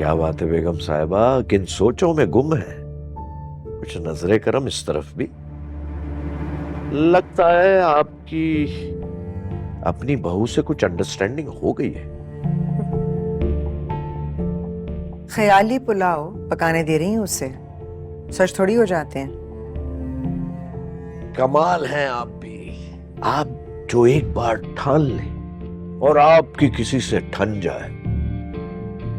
क्या बात है बेगम साहिबा, किन सोचों में गुम है? कुछ नजरे करम इस तरफ भी। लगता है आपकी अपनी बहू से कुछ अंडरस्टैंडिंग हो गई है। ख्याली पुलाव पकाने दे रही हूँ उसे, सच थोड़ी हो जाते हैं। कमाल हैं आप भी। आप जो एक बार ठान लें और आपकी किसी से ठन जाए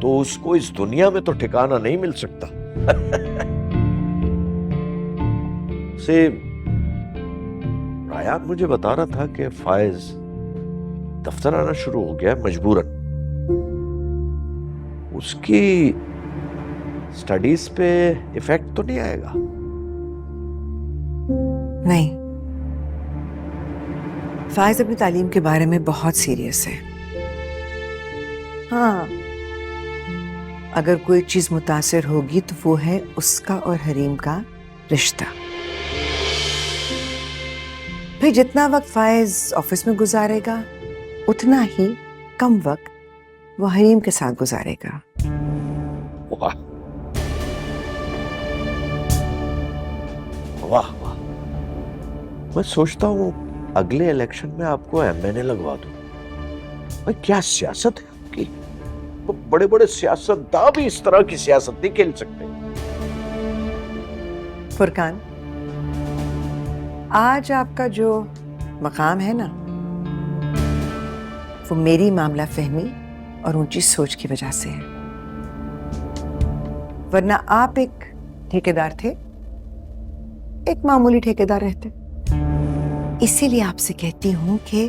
तो उसको इस दुनिया में तो ठिकाना नहीं मिल सकता। से रायान मुझे बता रहा था कि फायज दफ्तर आना शुरू हो गया मजबूरन। उसकी स्टडीज पे इफेक्ट तो नहीं आएगा? नहीं, फायज अपनी तालीम के बारे में बहुत सीरियस है। हाँ, अगर कोई चीज मुतासिर होगी तो वो है उसका और हरीम का रिश्ता। फिर जितना वक्त फायज ऑफिस में गुजारेगा उतना ही कम वक्त वो हरीम के साथ गुजारेगा। वाह वाह वाह। मैं सोचता हूँ अगले इलेक्शन में आपको एमएनए लगवा दूं। भाई क्या सियासत है आपकी। वो बड़े बड़े सियासतदान भी इस तरह की सियासत नहीं खेल सकते। फुरकान, आज आपका जो मकाम है ना, वो मेरी मामला फहमी और ऊंची सोच की वजह से है। वरना आप एक ठेकेदार थे, एक मामूली ठेकेदार रहते। इसीलिए आपसे कहती हूं कि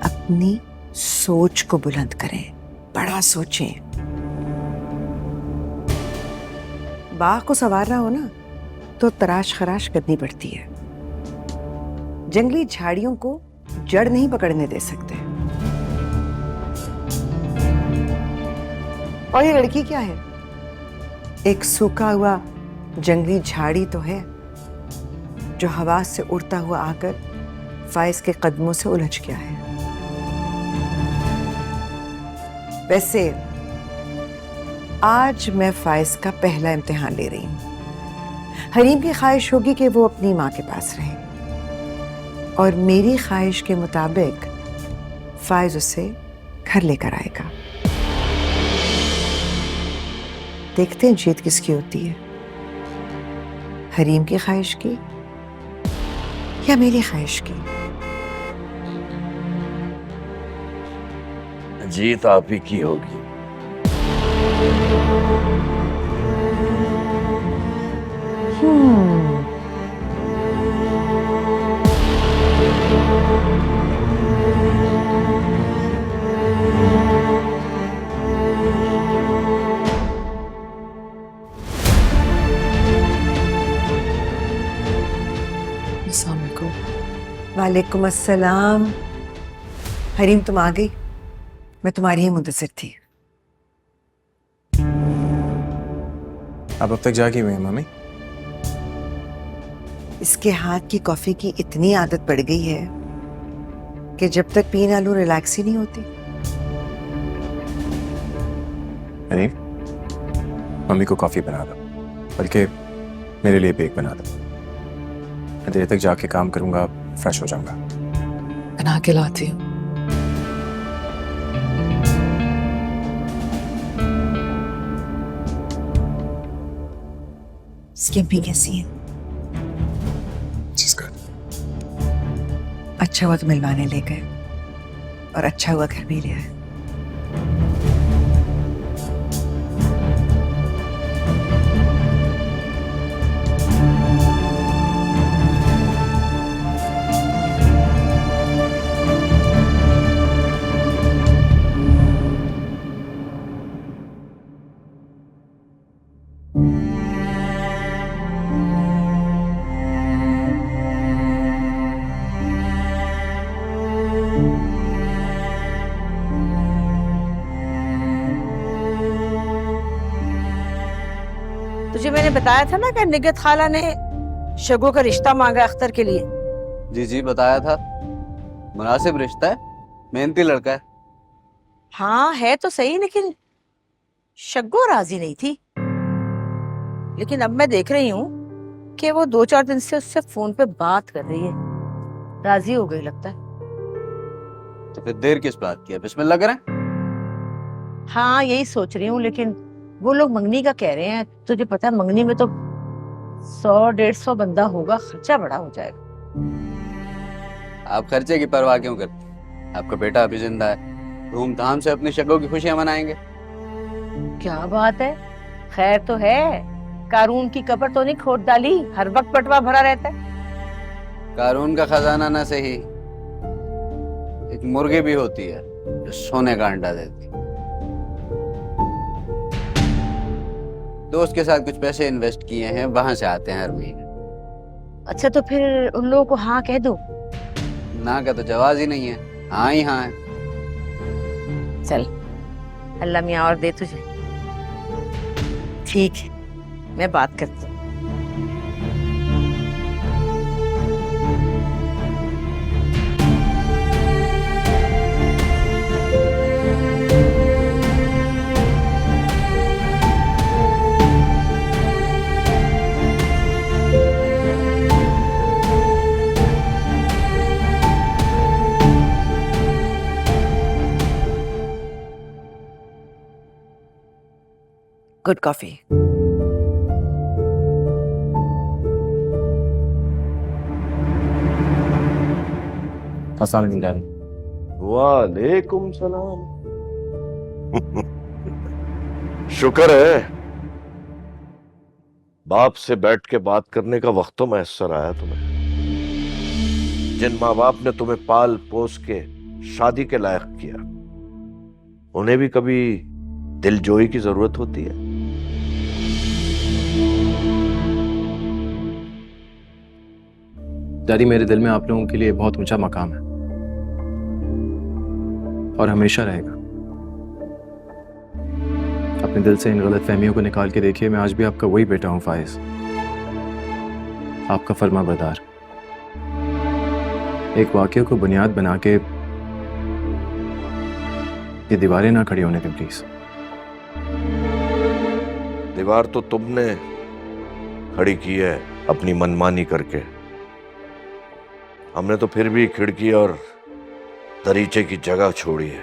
अपनी सोच को बुलंद करें, बड़ा सोचें। बाग को संवारना हो ना तो तराश खराश करनी पड़ती है। जंगली झाड़ियों को जड़ नहीं पकड़ने दे सकते। और ये लड़की क्या है? एक सूखा हुआ जंगली झाड़ी तो है जो हवा से उड़ता हुआ आकर फाइज के कदमों से उलझ गया है। वैसे आज मैं फाइज का पहला इम्तिहान ले रही हूं। हरीम की ख्वाहिश होगी कि वो अपनी मां के पास रहे और मेरी ख्वाहिश के मुताबिक फाइज उसे घर लेकर आएगा। देखते हैं जीत किसकी होती है, हरीम की ख्वाहिश की या मेरी ख्वाहिश की। जीत आप ही की होगी। वालेकुम अस्सलाम। हरीम, तुम आ गई? मैं तुम्हारी ही मुंतज़िर थी। अब तक जागी हुई है मम्मी? इसके हाथ की कॉफी की इतनी आदत पड़ गई है कि जब तक पी ना लूं रिलैक्स ही नहीं होती। अरे मम्मी को कॉफी बना दो, बल्कि मेरे लिए भी एक बना दो। मैं देर तक जाके काम करूंगा, फ्रेश हो जाऊंगा। बना के लाती हूँ। इसकी अम्मी कैसी है? जिसका अच्छा हुआ तो मिलवाने ले गए और अच्छा हुआ घर भी ले आए। तुझे मैंने बताया था ना कि निगत खाला ने शगो का रिश्ता मांगा अख्तर के लिए। जी जी बताया था, मुनासिब रिश्ता है, मेहनती लड़का है। हाँ है तो सही, लेकिन शग्गो राजी नहीं थी, लेकिन अब मैं देख रही हूँ कि वो 2-4 दिन से उससे फोन पे बात कर रही है। राजी हो गई लगता है। तो फिर देर किस बात की है, बिस्मिल्लाह करें। हाँ यही सोच रही हूँ, लेकिन वो लोग मंगनी का कह रहे हैं। तुझे पता है मंगनी में तो 100-150 बंदा होगा, खर्चा बड़ा हो जाएगा। आप खर्चे की परवाह क्यों करते? आपका बेटा अभी जिंदा है, धूमधाम से अपनी शगों की खुशियां मनाएंगे। क्या बात है, खैर तो है। कारून की कब्र तो नहीं खोद डाली, हर वक्त पटवा भरा रहता है। कारून का खजाना ना सही, एक मुर्गी भी होती है जो सोने का अंडा देती। दोस्त के साथ कुछ पैसे इन्वेस्ट किए हैं, वहां से आते हैं हर महीने। अच्छा तो फिर उन लोगों को हाँ कह दो। ना का तो जवाब ही नहीं है, हाँ ही हाँ है। चल अल्लाह मियाँ और दे तुझे। ठीक है, मैं बात करती हूँ। Good coffee. अस्सलाम वालेकुम डैडी। वालेकुम सलाम। शुक्र है बाप से बैठ के बात करने का वक्त तो मैसर आया तुम्हें। जिन माँ बाप ने तुम्हें पाल पोस के शादी के लायक किया, उन्हें भी कभी दिलजोई की जरूरत होती है। डैडी, मेरे दिल में आप लोगों के लिए बहुत ऊंचा मकाम है और हमेशा रहेगा। अपने दिल से इन गलत फहमियों को निकाल के देखिए, मैं आज भी आपका वही बेटा हूं फाइज, आपका फर्माबरदार। एक वाकये को बुनियाद बना के ये दीवारें ना खड़ी होने दें प्लीज। दीवार तो तुमने खड़ी की है अपनी मनमानी करके। हमने तो फिर भी खिड़की और दरीचे की जगह छोड़ी है।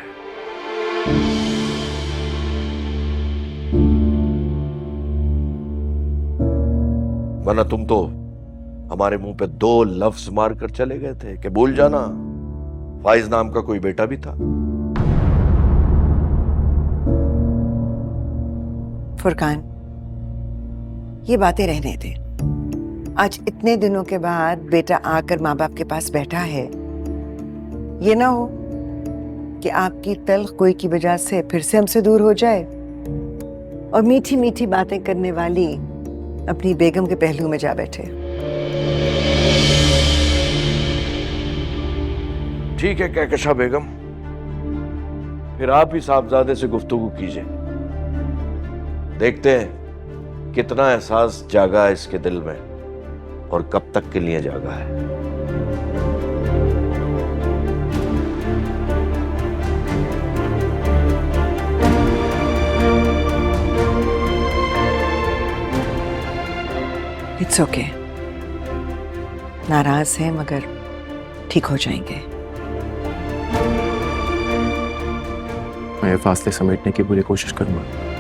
वरना तुम तो हमारे मुंह पे 2 लफ्ज मार कर चले गए थे कि भूल जाना फाइज नाम का कोई बेटा भी था। फुरकान, ये बातें रहने दे। आज इतने दिनों के बाद बेटा आकर माँ बाप के पास बैठा है, ये ना हो कि आपकी तल्ख कोई की वजह से फिर से हमसे दूर हो जाए और मीठी मीठी बातें करने वाली अपनी बेगम के पहलू में जा बैठे। ठीक है कहकशा बेगम, फिर आप ही साहबजादे से गुफ्तगू कीजिए। देखते हैं कितना एहसास जागा है इसके दिल में और कब तक के लिए जागा है। इट्स ओके, नाराज हैं मगर ठीक हो जाएंगे। मैं ये फासले समेटने की पूरी कोशिश करूंगा।